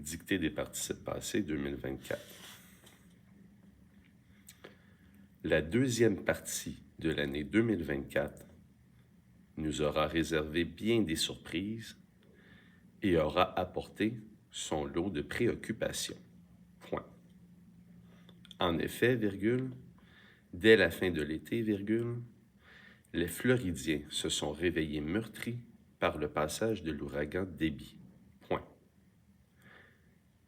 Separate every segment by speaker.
Speaker 1: dictée des participes passés 2024. La deuxième partie de l'année 2024 nous aura réservé bien des surprises et aura apporté son lot de préoccupations. Point. En effet, virgule, dès la fin de l'été, virgule, les Floridiens se sont réveillés meurtris par le passage de l'ouragan Debby. Point.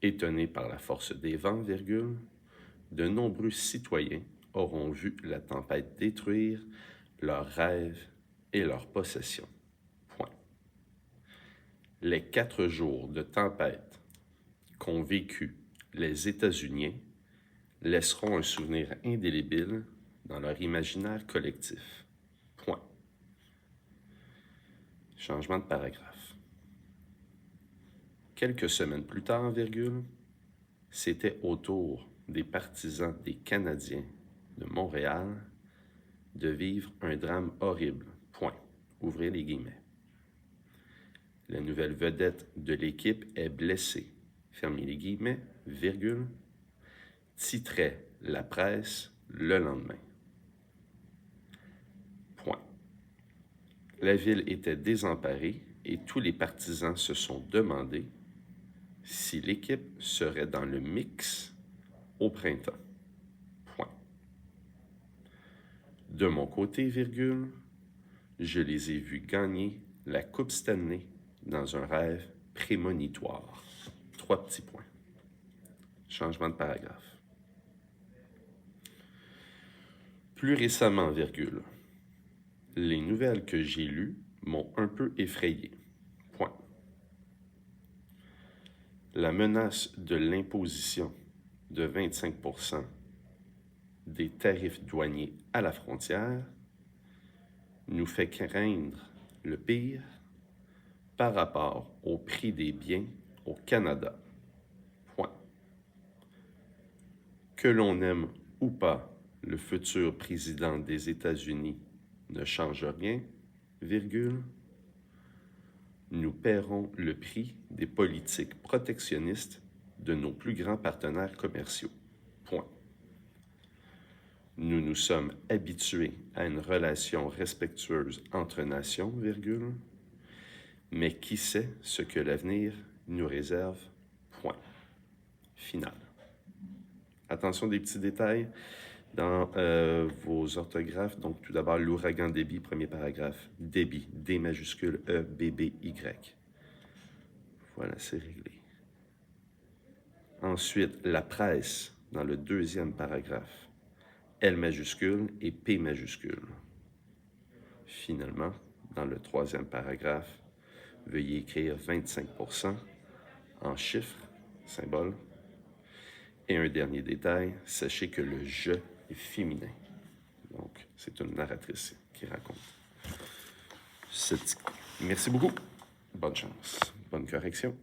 Speaker 1: Étonnés par la force des vents, virgule, de nombreux citoyens auront vu la tempête détruire leurs rêves et leurs possessions. Point. Les 4 jours de tempête qu'ont vécu les États-Unis laisseront un souvenir indélébile dans leur imaginaire collectif. Point. Changement de paragraphe. Quelques semaines plus tard, virgule, c'était au tour des partisans des Canadiens de Montréal de vivre un drame horrible. Point. Ouvrez les guillemets. La nouvelle vedette de l'équipe est blessée. Fermez les guillemets, virgule, titrait la presse le lendemain. Point. La ville était désemparée et tous les partisans se sont demandé si l'équipe serait dans le mix au printemps. Point. De mon côté, virgule, je les ai vus gagner la Coupe Stanley dans un rêve prémonitoire. 3 petits points. Changement de paragraphe. Plus récemment, virgule, les nouvelles que j'ai lues m'ont un peu effrayé. Point. La menace de l'imposition de 25% des tarifs douaniers à la frontière nous fait craindre le pire par rapport au prix des biens au Canada. Point. Que l'on aime ou pas le futur président des États-Unis ne change rien, virgule, nous paierons le prix des politiques protectionnistes de nos plus grands partenaires commerciaux. Point. Nous nous sommes habitués à une relation respectueuse entre nations, virgule, mais qui sait ce que l'avenir nous réserve? Point. Final. Attention des petits détails dans vos orthographes. Donc, tout d'abord, l'ouragan Debby, premier paragraphe. Debby, D majuscule, E, B, B, Y. Voilà, c'est réglé. Ensuite, la presse, dans le deuxième paragraphe. L majuscule et P majuscule. Finalement, dans le troisième paragraphe, veuillez écrire 25% en chiffres, symboles. Et un dernier détail, sachez que le « je » est féminin. Donc, c'est une narratrice qui raconte. Merci beaucoup. Bonne chance. Bonne correction.